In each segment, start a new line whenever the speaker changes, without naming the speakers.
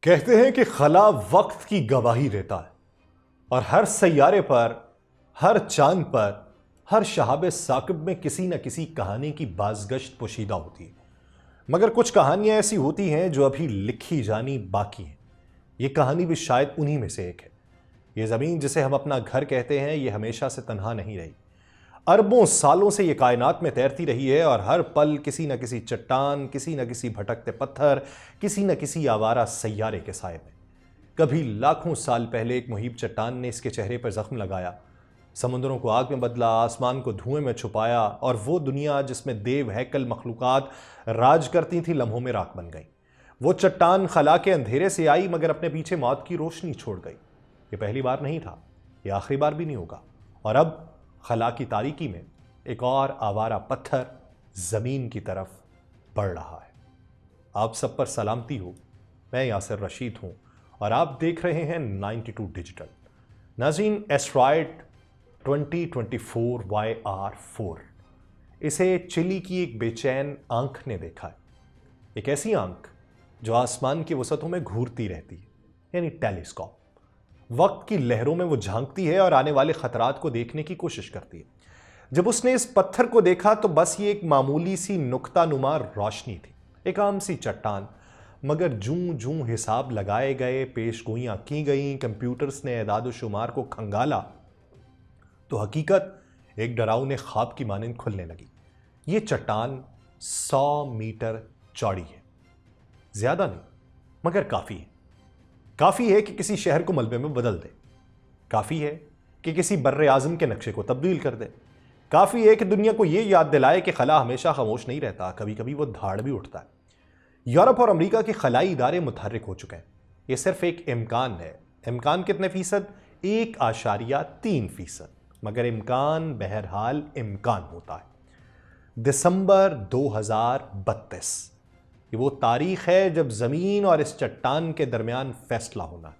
کہتے ہیں کہ خلا وقت کی گواہی دیتا ہے اور ہر سیارے پر، ہر چاند پر، ہر شہاب ثاقب میں کسی نہ کسی کہانی کی بازگشت پوشیدہ ہوتی ہے، مگر کچھ کہانیاں ایسی ہوتی ہیں جو ابھی لکھی جانی باقی ہیں۔ یہ کہانی بھی شاید انہی میں سے ایک ہے۔ یہ زمین جسے ہم اپنا گھر کہتے ہیں، یہ ہمیشہ سے تنہا نہیں رہی۔ اربوں سالوں سے یہ کائنات میں تیرتی رہی ہے اور ہر پل کسی نہ کسی چٹان، کسی نہ کسی بھٹکتے پتھر، کسی نہ کسی آوارہ سیارے کے سائے میں۔ کبھی لاکھوں سال پہلے ایک مہیب چٹان نے اس کے چہرے پر زخم لگایا، سمندروں کو آگ میں بدلا، آسمان کو دھوئیں میں چھپایا، اور وہ دنیا جس میں دیو ہیکل مخلوقات راج کرتی تھیں لمحوں میں راکھ بن گئی۔ وہ چٹان خلا کے اندھیرے سے آئی مگر اپنے پیچھے موت کی روشنی چھوڑ گئی۔ یہ پہلی بار نہیں تھا، یہ آخری بار بھی نہیں ہوگا، اور اب خلا کی تاریکی میں ایک اور آوارہ پتھر زمین کی طرف بڑھ رہا ہے۔ آپ سب پر سلامتی ہو، میں یاسر رشید ہوں اور آپ دیکھ رہے ہیں 92 ڈیجیٹل۔ ناظرین، ایسٹرائیڈ 2024 YR4، اسے چلی کی ایک بے چین آنکھ نے دیکھا ہے۔ ایک ایسی آنکھ جو آسمان کی وسعتوں میں گھورتی رہتی ہے، یعنی ٹیلیسکوپ۔ وقت کی لہروں میں وہ جھانکتی ہے اور آنے والے خطرات کو دیکھنے کی کوشش کرتی ہے۔ جب اس نے اس پتھر کو دیکھا تو بس یہ ایک معمولی سی نقطہ نما روشنی تھی، ایک عام سی چٹان، مگر جوں جوں حساب لگائے گئے، پیش گوئیاں کی گئیں، کمپیوٹرز نے اعداد و شمار کو کھنگالا، تو حقیقت ایک ڈراؤنے خواب کی مانند کھلنے لگی۔ یہ چٹان 100 میٹر چوڑی ہے، زیادہ نہیں مگر کافی ہے۔ کافی ہے کہ کسی شہر کو ملبے میں بدل دے، کافی ہے کہ کسی بر اعظم کے نقشے کو تبدیل کر دے، کافی ہے کہ دنیا کو یہ یاد دلائے کہ خلا ہمیشہ خاموش نہیں رہتا، کبھی کبھی وہ دھاڑ بھی اٹھتا ہے۔ یورپ اور امریکہ کے خلائی ادارے متحرک ہو چکے ہیں۔ یہ صرف ایک امکان ہے۔ امکان کتنے فیصد؟ 1.3%، مگر امکان بہرحال امکان ہوتا ہے۔ دسمبر 2032، یہ وہ تاریخ ہے جب زمین اور اس چٹان کے درمیان فیصلہ ہونا ہے۔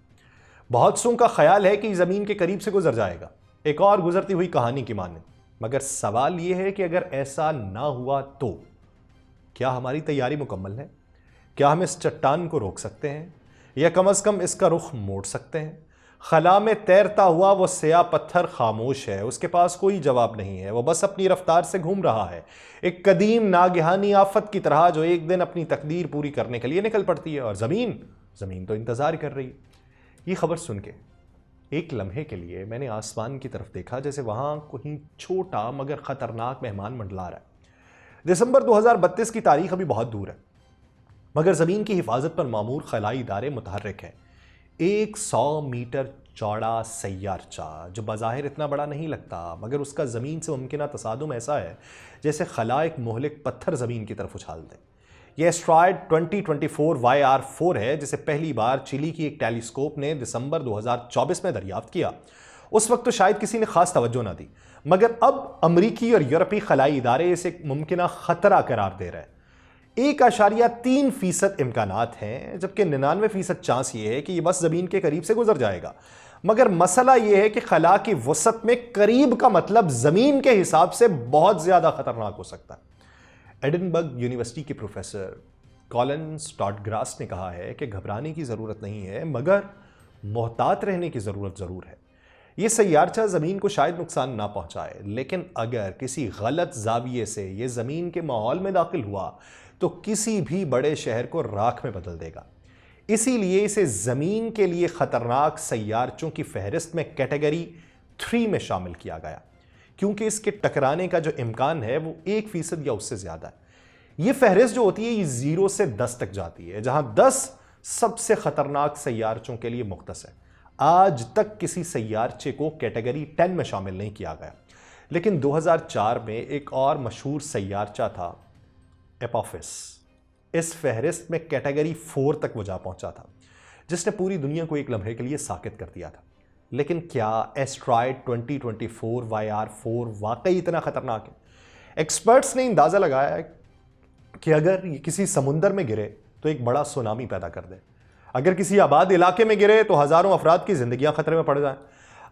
بہت سوں کا خیال ہے کہ یہ زمین کے قریب سے گزر جائے گا، ایک اور گزرتی ہوئی کہانی کی مانند، مگر سوال یہ ہے کہ اگر ایسا نہ ہوا تو کیا ہماری تیاری مکمل ہے؟ کیا ہم اس چٹان کو روک سکتے ہیں، یا کم از کم اس کا رخ موڑ سکتے ہیں؟ خلا میں تیرتا ہوا وہ سیاہ پتھر خاموش ہے، اس کے پاس کوئی جواب نہیں ہے، وہ بس اپنی رفتار سے گھوم رہا ہے، ایک قدیم ناگہانی آفت کی طرح جو ایک دن اپنی تقدیر پوری کرنے کے لیے نکل پڑتی ہے، اور زمین تو انتظار کر رہی ہے۔ یہ خبر سن کے ایک لمحے کے لیے میں نے آسمان کی طرف دیکھا، جیسے وہاں کوئی چھوٹا مگر خطرناک مہمان منڈلا رہا ہے۔ دسمبر 2032 کی تاریخ ابھی بہت دور ہے، مگر زمین کی حفاظت پر مامور خلائی ادارے متحرک ہیں۔ 100 میٹر چوڑا سیارچہ جو بظاہر اتنا بڑا نہیں لگتا، مگر اس کا زمین سے ممکنہ تصادم ایسا ہے جیسے خلا ایک مہلک پتھر زمین کی طرف اچھال دے۔ یہ ایسٹرائیڈ 2024 YR4 ہے، جسے پہلی بار چلی کی ایک ٹیلیسکوپ نے دسمبر 2024 میں دریافت کیا۔ اس وقت تو شاید کسی نے خاص توجہ نہ دی، مگر اب امریکی اور یورپی خلائی ادارے اسے ایک ممکنہ خطرہ قرار دے رہے ہیں۔ 1.3% امکانات ہیں، جبکہ 99% چانس یہ ہے کہ یہ بس زمین کے قریب سے گزر جائے گا۔ مگر مسئلہ یہ ہے کہ خلا کی وسعت میں قریب کا مطلب زمین کے حساب سے بہت زیادہ خطرناک ہو سکتا ہے۔ ایڈنبرگ یونیورسٹی کے پروفیسر کولن سٹارڈگراس نے کہا ہے کہ گھبرانے کی ضرورت نہیں ہے، مگر محتاط رہنے کی ضرورت ضرور ہے۔ یہ سیارچہ زمین کو شاید نقصان نہ پہنچائے، لیکن اگر کسی غلط زاویے سے یہ زمین کے ماحول میں داخل ہوا تو کسی بھی بڑے شہر کو راکھ میں بدل دے گا۔ اسی لیے اسے زمین کے لیے خطرناک سیارچوں کی فہرست میں کیٹیگری 3 میں شامل کیا گیا، کیونکہ اس کے ٹکرانے کا جو امکان ہے وہ 1% یا اس سے زیادہ ہے۔ یہ فہرست جو ہوتی ہے یہ 0 سے 10 تک جاتی ہے، جہاں 10 سب سے خطرناک سیارچوں کے لیے مختص ہے۔ آج تک کسی سیارچے کو کیٹیگری 10 میں شامل نہیں کیا گیا، لیکن 2004 میں ایک اور مشہور سیارچہ تھا، ایپوفس۔ اس فہرست میں کیٹیگری 4 تک وہ جا پہنچا تھا، جس نے پوری دنیا کو ایک لمحے کے لیے ساکت کر دیا تھا۔ لیکن کیا ایسٹرائیڈ 2024 YR4 واقعی اتنا خطرناک ہے؟ ایکسپرٹس نے اندازہ لگایا ہے کہ اگر یہ کسی سمندر میں گرے تو ایک بڑا سونامی پیدا کر دے، اگر کسی آباد علاقے میں گرے تو ہزاروں افراد کی زندگیاں خطرے میں پڑ جائیں،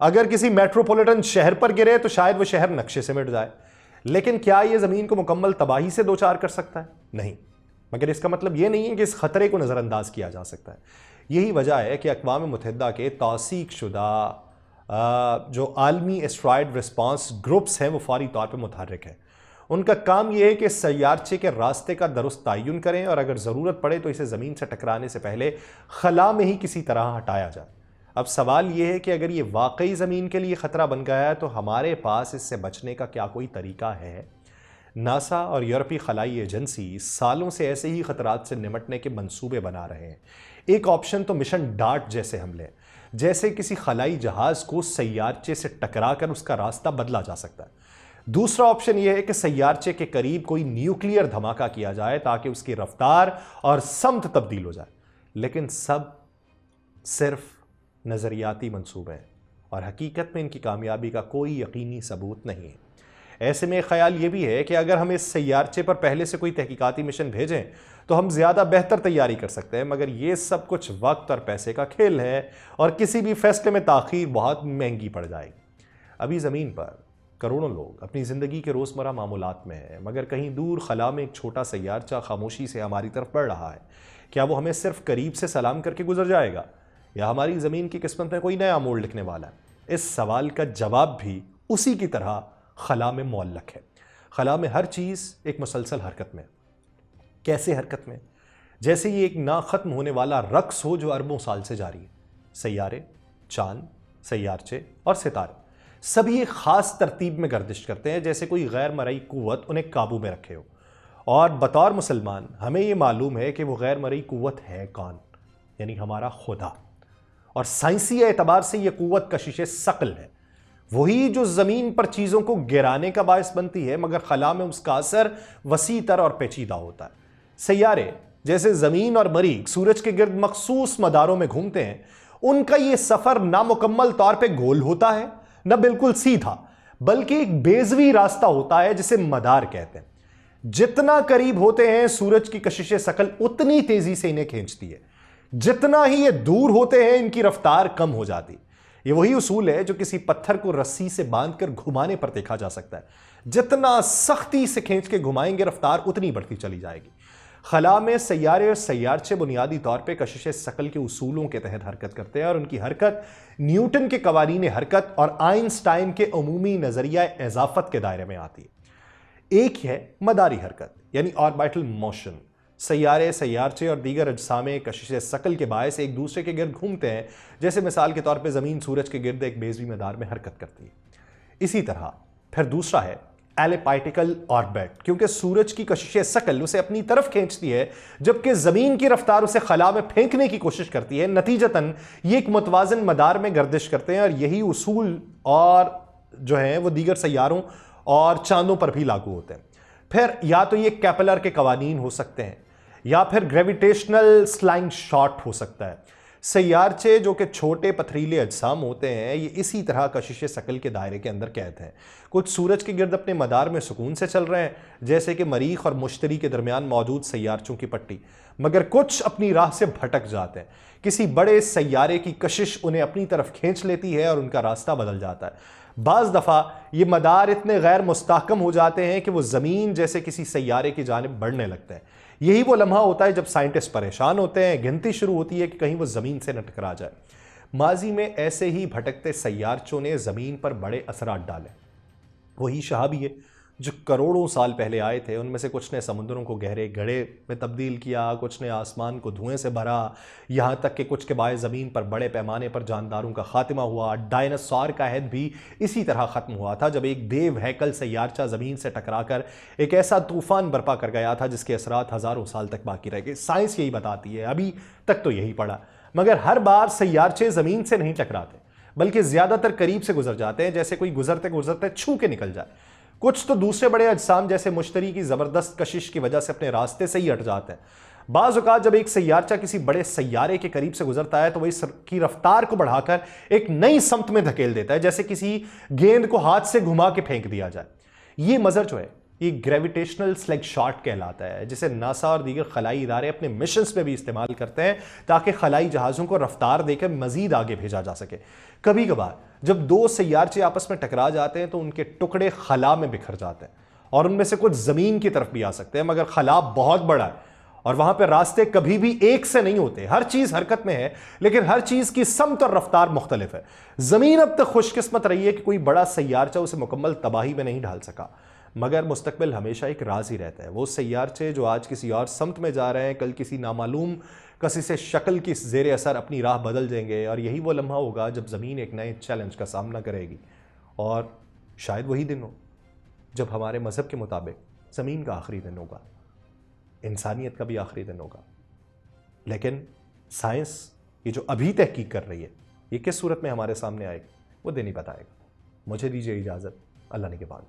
اگر کسی میٹروپولیٹن شہر پر گرے تو شاید وہ شہر نقشے سے مٹ جائے۔ لیکن کیا یہ زمین کو مکمل تباہی سے دوچار کر سکتا ہے؟ نہیں، مگر اس کا مطلب یہ نہیں ہے کہ اس خطرے کو نظر انداز کیا جا سکتا ہے۔ یہی وجہ ہے کہ اقوام متحدہ کے توثیق شدہ جو عالمی اسٹرائیڈ رسپانس گروپس ہیں وہ فوری طور پہ متحرک ہیں۔ ان کا کام یہ ہے کہ سیارچے کے راستے کا درست تعین کریں اور اگر ضرورت پڑے تو اسے زمین سے ٹکرانے سے پہلے خلا میں ہی کسی طرح ہٹایا جائے۔ اب سوال یہ ہے کہ اگر یہ واقعی زمین کے لیے خطرہ بن گیا ہے تو ہمارے پاس اس سے بچنے کا کیا کوئی طریقہ ہے؟ ناسا اور یورپی خلائی ایجنسی سالوں سے ایسے ہی خطرات سے نمٹنے کے منصوبے بنا رہے ہیں۔ ایک آپشن تو مشن ڈارٹ جیسے حملے، جیسے کسی خلائی جہاز کو سیارچے سے ٹکرا کر اس کا راستہ بدلا جا سکتا ہے۔ دوسرا آپشن یہ ہے کہ سیارچے کے قریب کوئی نیوکلیئر دھماکہ کیا جائے تاکہ اس کی رفتار اور سمت تبدیل ہو جائے، لیکن سب صرف نظریاتی منصوبے ہیں اور حقیقت میں ان کی کامیابی کا کوئی یقینی ثبوت نہیں ہے۔ ایسے میں خیال یہ بھی ہے کہ اگر ہم اس سیارچے پر پہلے سے کوئی تحقیقاتی مشن بھیجیں تو ہم زیادہ بہتر تیاری کر سکتے ہیں، مگر یہ سب کچھ وقت اور پیسے کا کھیل ہے اور کسی بھی فیصلے میں تاخیر بہت مہنگی پڑ جائے گی۔ ابھی زمین پر کروڑوں لوگ اپنی زندگی کے روزمرہ معمولات میں ہیں، مگر کہیں دور خلا میں ایک چھوٹا سیارچہ خاموشی سے ہماری طرف بڑھ رہا ہے۔ کیا وہ ہمیں صرف قریب سے سلام کر کے گزر جائے گا یا ہماری زمین کی قسمت میں کوئی نیا موڑ لکھنے والا ہے؟ اس سوال کا جواب بھی اسی کی طرح خلا میں معلق ہے۔ خلا میں ہر چیز ایک مسلسل حرکت میں۔ کیسے حرکت میں؟ جیسے یہ ایک نہ ختم ہونے والا رقص ہو جو اربوں سال سے جاری ہے۔ سیارے، چاند، سیارچے اور ستارے سبھی ایک خاص ترتیب میں گردش کرتے ہیں، جیسے کوئی غیر مرئی قوت انہیں قابو میں رکھے ہو۔ اور بطور مسلمان ہمیں یہ معلوم ہے کہ وہ غیر مرئی قوت ہے کون؟ یعنی ہمارا خدا۔ اور سائنسی اعتبار سے یہ قوت کشش ثقل ہے، وہی جو زمین پر چیزوں کو گرانے کا باعث بنتی ہے، مگر خلا میں اس کا اثر وسیع تر اور پیچیدہ ہوتا ہے۔ سیارے جیسے زمین اور مریخ سورج کے گرد مخصوص مداروں میں گھومتے ہیں، ان کا یہ سفر نہ مکمل طور پہ گول ہوتا ہے نہ بالکل سیدھا، بلکہ ایک بیضوی راستہ ہوتا ہے جسے مدار کہتے ہیں۔ جتنا قریب ہوتے ہیں سورج کی کشش ثقل اتنی تیزی سے انہیں کھینچتی ہے، جتنا ہی یہ دور ہوتے ہیں ان کی رفتار کم ہو جاتی۔ یہ وہی اصول ہے جو کسی پتھر کو رسی سے باندھ کر گھمانے پر دیکھا جا سکتا ہے۔ جتنا سختی سے کھینچ کے گھمائیں گے رفتار اتنی بڑھتی چلی جائے گی۔ خلا میں سیارے اور سیارچے بنیادی طور پہ کشش ثقل کے اصولوں کے تحت حرکت کرتے ہیں، اور ان کی حرکت نیوٹن کے قوانین حرکت اور آئنسٹائن کے عمومی نظریہ اضافت کے دائرے میں آتی ہے۔ ایک ہے مداری حرکت یعنی آربائٹل موشن۔ سیارے، سیارچے اور دیگر اجسام کشش ثقل کے باعث ایک دوسرے کے گرد گھومتے ہیں، جیسے مثال کے طور پہ زمین سورج کے گرد ایک بیضوی مدار میں حرکت کرتی ہے۔ اسی طرح پھر دوسرا ہے ایلیپٹیکل آربٹ، کیونکہ سورج کی کشش ثقل اسے اپنی طرف کھینچتی ہے جبکہ زمین کی رفتار اسے خلا میں پھینکنے کی کوشش کرتی ہے۔ نتیجتاً یہ ایک متوازن مدار میں گردش کرتے ہیں، اور یہی اصول اور جو ہیں وہ دیگر سیاروں اور چاندوں پر بھی لاگو ہوتے ہیں۔ پھر یا تو یہ کیپلر کے قوانین ہو سکتے ہیں یا پھر گریویٹیشنل سلائنگ شاٹ ہو سکتا ہے۔ سیارچے جو کہ چھوٹے پتھریلے اجسام ہوتے ہیں، یہ اسی طرح کشش ثقل کے دائرے کے اندر قید ہیں۔ کچھ سورج کے گرد اپنے مدار میں سکون سے چل رہے ہیں، جیسے کہ مریخ اور مشتری کے درمیان موجود سیارچوں کی پٹی، مگر کچھ اپنی راہ سے بھٹک جاتے ہیں۔ کسی بڑے سیارے کی کشش انہیں اپنی طرف کھینچ لیتی ہے اور ان کا راستہ بدل جاتا ہے۔ بعض دفعہ یہ مدار اتنے غیر مستحکم ہو جاتے ہیں کہ وہ زمین جیسے کسی سیارے کی جانب بڑھنے لگتے ہیں۔ یہی وہ لمحہ ہوتا ہے جب سائنٹسٹ پریشان ہوتے ہیں، گنتی شروع ہوتی ہے کہ کہیں وہ زمین سے نہ ٹکرا جائے۔ ماضی میں ایسے ہی بھٹکتے سیارچوں نے زمین پر بڑے اثرات ڈالے۔ وہی شہابی جو کروڑوں سال پہلے آئے تھے، ان میں سے کچھ نے سمندروں کو گہرے گڑھے میں تبدیل کیا، کچھ نے آسمان کو دھوئیں سے بھرا، یہاں تک کہ کچھ کے باعث زمین پر بڑے پیمانے پر جانداروں کا خاتمہ ہوا۔ ڈائناسور کا عہد بھی اسی طرح ختم ہوا تھا جب ایک دیو ہیکل سیارچہ زمین سے ٹکرا کر ایک ایسا طوفان برپا کر گیا تھا جس کے اثرات ہزاروں سال تک باقی رہ گئے۔ سائنس یہی بتاتی ہے، ابھی تک تو یہی پڑھا، مگر ہر بار سیارچے زمین سے نہیں ٹکراتے بلکہ زیادہ تر قریب سے گزر جاتے ہیں، جیسے کوئی گزرتے گزرتے چھو کے نکل جائے۔ کچھ تو دوسرے بڑے اجسام جیسے مشتری کی زبردست کشش کی وجہ سے اپنے راستے سے ہی ہٹ جاتے ہیں۔ بعض اوقات جب ایک سیارچہ کسی بڑے سیارے کے قریب سے گزرتا ہے تو وہ اس کی رفتار کو بڑھا کر ایک نئی سمت میں دھکیل دیتا ہے، جیسے کسی گیند کو ہاتھ سے گھما کے پھینک دیا جائے۔ یہ مظہر جو ہے یہ گریویٹیشنل سلگ شاٹ کہلاتا ہے، جسے ناسا اور دیگر خلائی ادارے اپنے مشنز میں بھی استعمال کرتے ہیں تاکہ خلائی جہازوں کو رفتار دے کر مزید آگے بھیجا جا سکے۔ کبھی کبھار جب دو سیارچے آپس میں ٹکرا جاتے ہیں تو ان کے ٹکڑے خلا میں بکھر جاتے ہیں، اور ان میں سے کچھ زمین کی طرف بھی آ سکتے ہیں، مگر خلا بہت بڑا ہے اور وہاں پہ راستے کبھی بھی ایک سے نہیں ہوتے. ہر چیز حرکت میں ہے لیکن ہر چیز کی سمت اور رفتار مختلف ہے. زمین اب تک خوش قسمت رہی ہے کہ کوئی بڑا سیارچہ اسے مکمل تباہی میں نہیں ڈال سکا، مگر مستقبل ہمیشہ ایک راز ہی رہتا ہے. وہ سیارچے جو آج کسی اور سمت میں جا رہے ہیں کل کسی نامعلوم کسی سے شکل کی زیر اثر اپنی راہ بدل دیں گے، اور یہی وہ لمحہ ہوگا جب زمین ایک نئے چیلنج کا سامنا کرے گی. اور شاید وہی دن ہو جب ہمارے مذہب کے مطابق زمین کا آخری دن ہوگا، انسانیت کا بھی آخری دن ہوگا. لیکن سائنس یہ جو ابھی تحقیق کر رہی ہے یہ کس صورت میں ہمارے سامنے آئے گی وہ دن ہی بتائے گا. مجھے دیجیے اجازت، اللہ نے کے بعد.